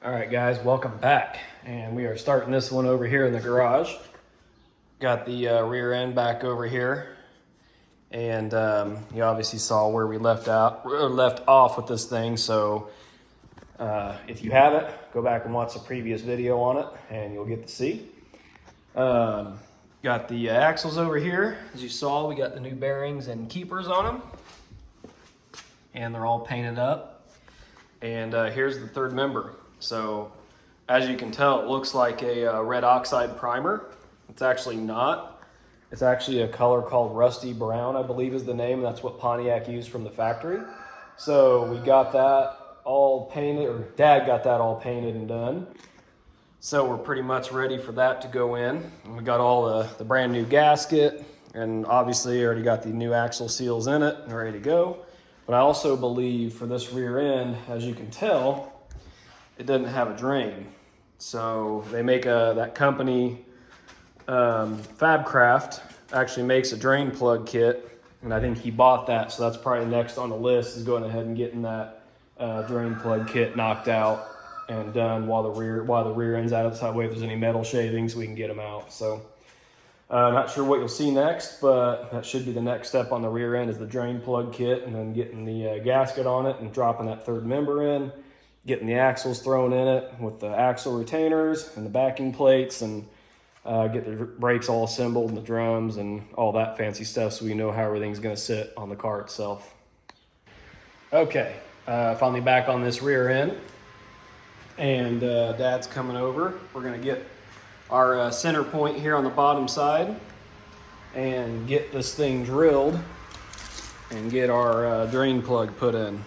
All right, guys, welcome back. And we are starting this one over here in the garage. Got the rear end back over here. And you obviously saw where we left off with this thing. So if you haven't, go back and watch the previous video on it and you'll get to see. Got the axles over here. As you saw, we got the new bearings and keepers on them. And they're all painted up. And here's the third member. So as you can tell, it looks like a red oxide primer. It's actually not. It's actually a color called rusty brown, I believe is the name. That's what Pontiac used from the factory. So we got that all painted, or Dad got that all painted and done. So we're pretty much ready for that to go in. And we got all the brand new gasket, and obviously already got the new axle seals in it and ready to go. But I also believe for this rear end, as you can tell, it doesn't have a drain. So they make that company, Fabcraft, actually makes a drain plug kit, and I think he bought that, so that's probably next on the list, is going ahead and getting that drain plug kit knocked out and done while the rear end's out. That way if there's any metal shavings, we can get them out. So not sure what you'll see next, but that should be the next step on the rear end, is the drain plug kit, and then getting the gasket on it and dropping that third member in, getting the axles thrown in it with the axle retainers and the backing plates, and get the brakes all assembled and the drums and all that fancy stuff, so we know how everything's going to sit on the car itself. Okay, finally back on this rear end, and Dad's coming over. We're going to get our center point here on the bottom side and get this thing drilled and get our drain plug put in.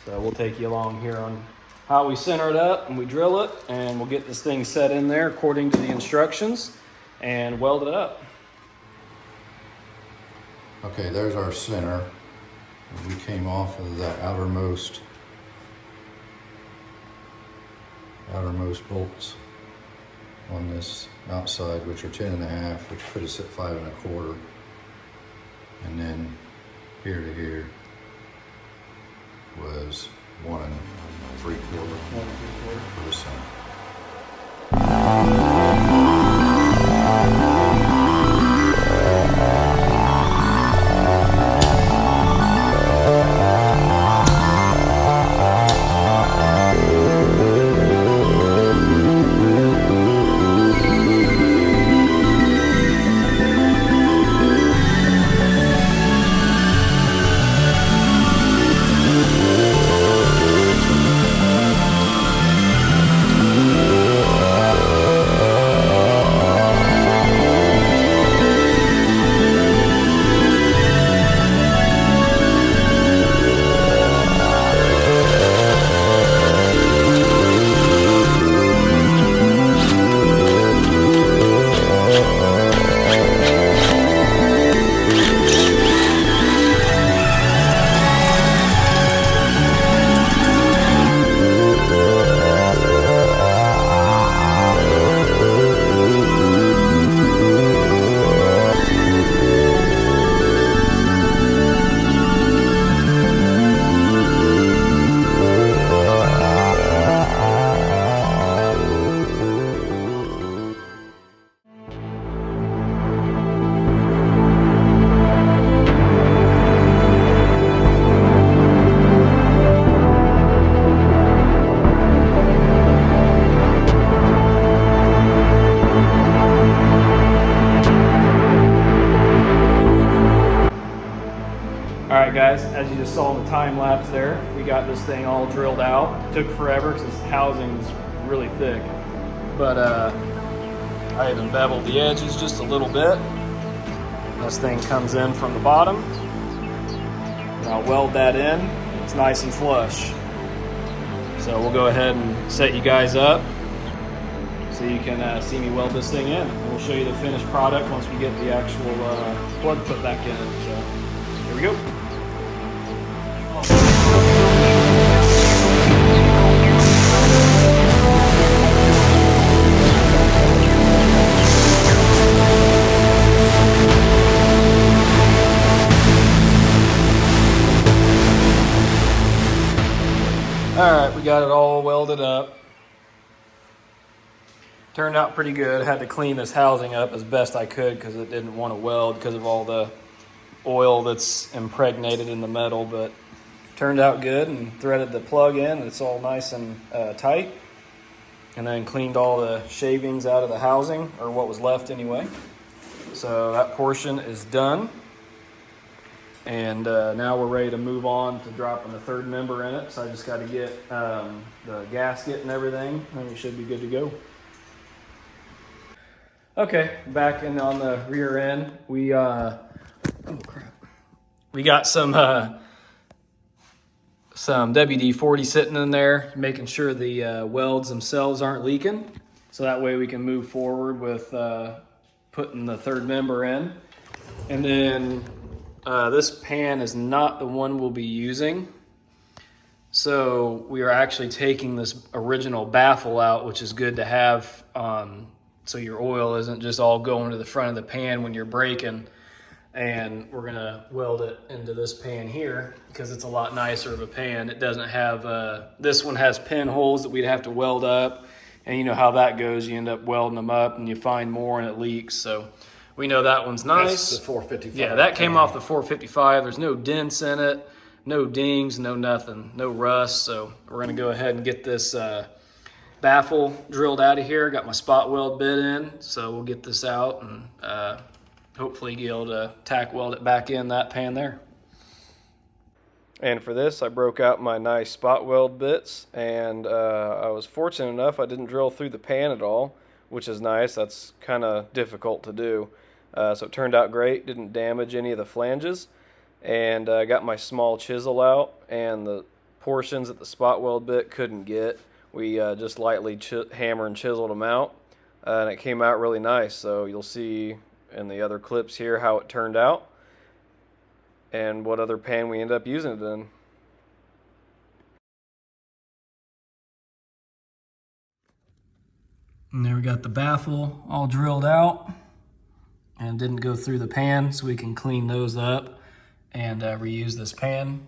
So we'll take you along here on how we center it up and we drill it, and we'll get this thing set in there according to the instructions and weld it up. Okay, there's our center. We came off of that outermost bolts on this outside, which are 10.5, which put us at 5.25, and then here to here was 1.75 for the center. Alright guys, as you just saw in the time lapse there, we got this thing all drilled out. It took forever because this housing's really thick. But I even beveled the edges just a little bit. This thing comes in from the bottom. And I'll weld that in. It's nice and flush. So we'll go ahead and set you guys up so you can see me weld this thing in. And we'll show you the finished product once we get the actual plug put back in it. So here we go. Alright, we got it all welded up. Turned out pretty good. Had to clean this housing up as best I could because it didn't want to weld because of all the oil that's impregnated in the metal, but turned out good, and threaded the plug in. It's all nice and tight. And then cleaned all the shavings out of the housing, or what was left anyway. So that portion is done. And now we're ready to move on to dropping the third member in it. So I just got to get the gasket and everything, and we should be good to go. Okay, back in on the rear end, we oh crap, we got some WD-40 sitting in there, making sure the welds themselves aren't leaking, so that way we can move forward with putting the third member in. And then this pan is not the one we'll be using, so we are actually taking this original baffle out, which is good to have. So your oil isn't just all going to the front of the pan when you're braking. And we're gonna weld it into this pan here because it's a lot nicer of a pan. It doesn't have, this one has pinholes that we'd have to weld up. And you know how that goes. You end up welding them up and you find more and it leaks. So we know that one's nice. That's the 455. Yeah, that came off the 455. There's no dents in it, no dings, no nothing, no rust. So we're gonna go ahead and get this baffle drilled out of here. Got my spot weld bit in, so we'll get this out and hopefully be able to tack weld it back in that pan there. And for this, I broke out my nice spot weld bits, and I was fortunate enough I didn't drill through the pan at all, which is nice. That's kind of difficult to do. So it turned out great, didn't damage any of the flanges, and I got my small chisel out, and the portions that the spot weld bit couldn't get, we just lightly hammer and chiseled them out, and it came out really nice. So you'll see in the other clips here how it turned out and what other pan we end up using it in. And there we got the baffle all drilled out and didn't go through the pan, so we can clean those up and reuse this pan.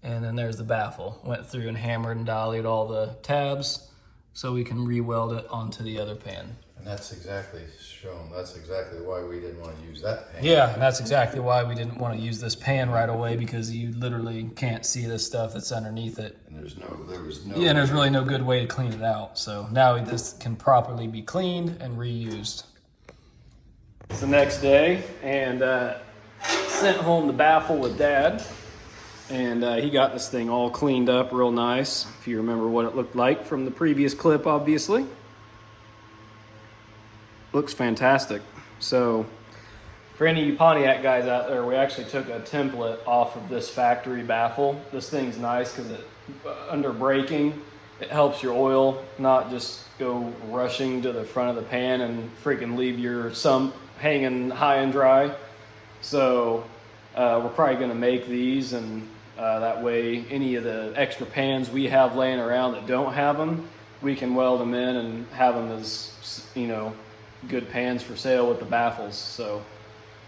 And then there's the baffle. Went through and hammered and dollied all the tabs so we can re-weld it onto the other pan. And that's exactly shown. That's exactly why we didn't want to use that pan. Yeah, and that's exactly why we didn't want to use this pan right away, because you literally can't see the stuff that's underneath it. And there was no. Yeah, and there's really no good way to clean it out. So now this can properly be cleaned and reused. It's the next day, and sent home the baffle with Dad. And he got this thing all cleaned up real nice, if you remember what it looked like from the previous clip, obviously. Looks fantastic. So for any of you Pontiac guys out there, we actually took a template off of this factory baffle. This thing's nice because it, under braking, it helps your oil not just go rushing to the front of the pan and freaking leave your sump hanging high and dry. So we're probably going to make these, and that way any of the extra pans we have laying around that don't have them, we can weld them in and have them as, you know, good pans for sale with the baffles. So,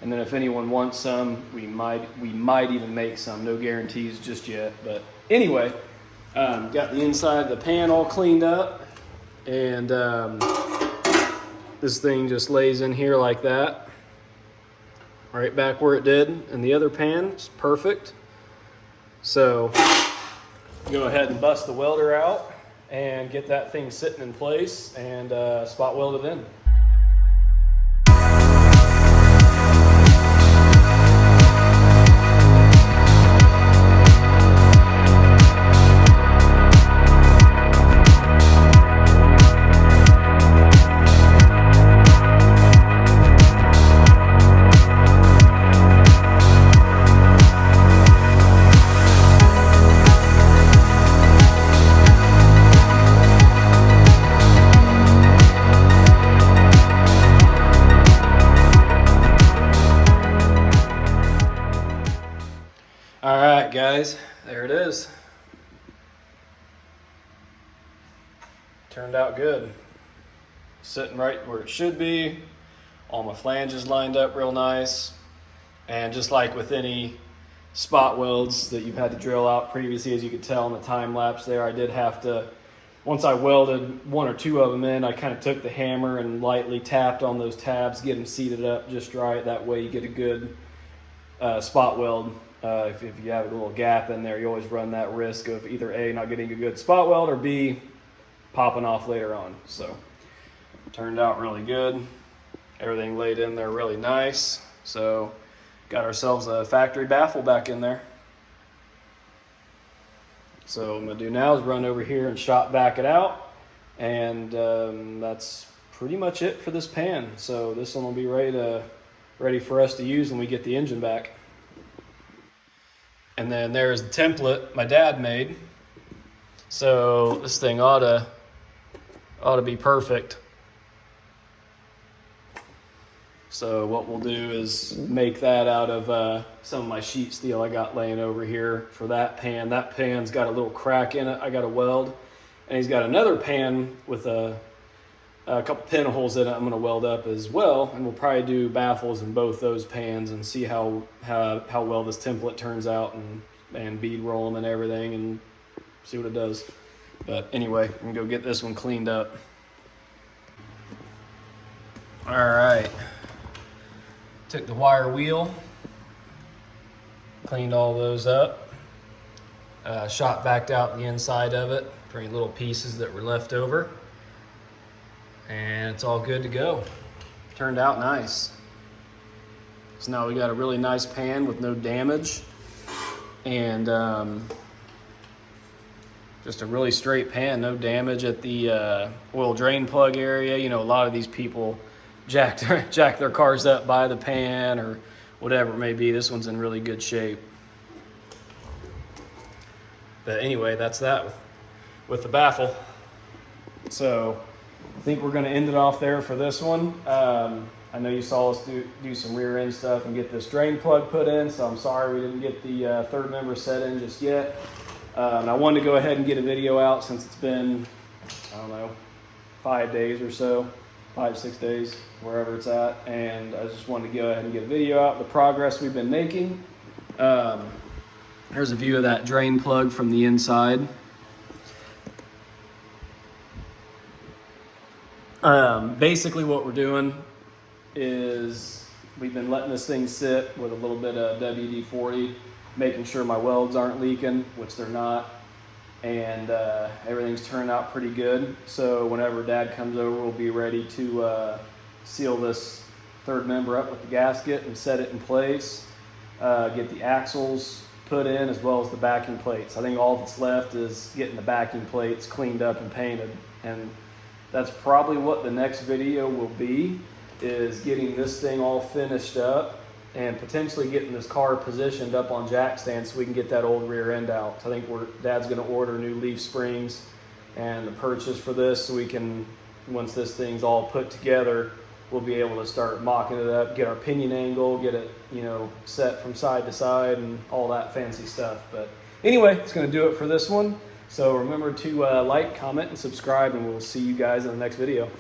and then if anyone wants some, we might even make some. No guarantees just yet, but anyway, got the inside of the pan all cleaned up, and this thing just lays in here like that, right back where it did in the other pan. It's perfect. So go ahead and bust the welder out and get that thing sitting in place and spot weld it in. All right, guys, there it is. Turned out good. Sitting right where it should be. All my flanges lined up real nice. And just like with any spot welds that you've had to drill out previously. As you could tell in the time lapse there, I did have to, once I welded one or two of them in, I kind of took the hammer and lightly tapped on those tabs, get them seated up just right. That way you get a good spot weld. If you have a little gap in there, you always run that risk of either A, not getting a good spot weld, or B, popping off later on. So turned out really good. Everything laid in there really nice. So got ourselves a factory baffle back in there. So what I'm gonna do now is run over here and shop back it out. And that's pretty much it for this pan. So this one will be ready for us to use when we get the engine back. And then there's the template my dad made. So this thing ought to be perfect. So what we'll do is make that out of some of my sheet steel I got laying over here for that pan. That pan's got a little crack in it. I got a weld, and he's got another pan with a couple pinholes in it I'm going to weld up as well, and we'll probably do baffles in both those pans and see how well this template turns out, and bead roll them and everything and see what it does. But anyway, I'm going to go get this one cleaned up. All right. Took the wire wheel, cleaned all those up, shot backed out the inside of it for any little pieces that were left over, and it's all good to go. Turned out nice. So now we got a really nice pan with no damage, and just a really straight pan, no damage at the oil drain plug area. You know, a lot of these people jack their cars up by the pan or whatever it may be. This one's in really good shape. But anyway, that's that with the baffle. So I think we're going to end it off there for this one. I know you saw us do some rear end stuff and get this drain plug put in, so I'm sorry we didn't get the third member set in just yet. And I wanted to go ahead and get a video out since it's been, I don't know, 5 days or so. 5-6 days, wherever it's at, and I just wanted to go ahead and get a video out, the progress we've been making. Here's a view of that drain plug from the inside. Basically what we're doing is we've been letting this thing sit with a little bit of WD-40, making sure my welds aren't leaking, which they're not. And everything's turned out pretty good. So whenever Dad comes over, we'll be ready to seal this third member up with the gasket and set it in place, get the axles put in as well as the backing plates. I think all that's left is getting the backing plates cleaned up and painted, and that's probably what the next video will be, is getting this thing all finished up and potentially getting this car positioned up on jack stands so we can get that old rear end out. So I think Dad's going to order new leaf springs and the purchase for this, so we can, once this thing's all put together, we'll be able to start mocking it up, get our pinion angle, get it, you know, set from side to side and all that fancy stuff. But anyway, it's going to do it for this one. So remember to like, comment, and subscribe, and we'll see you guys in the next video.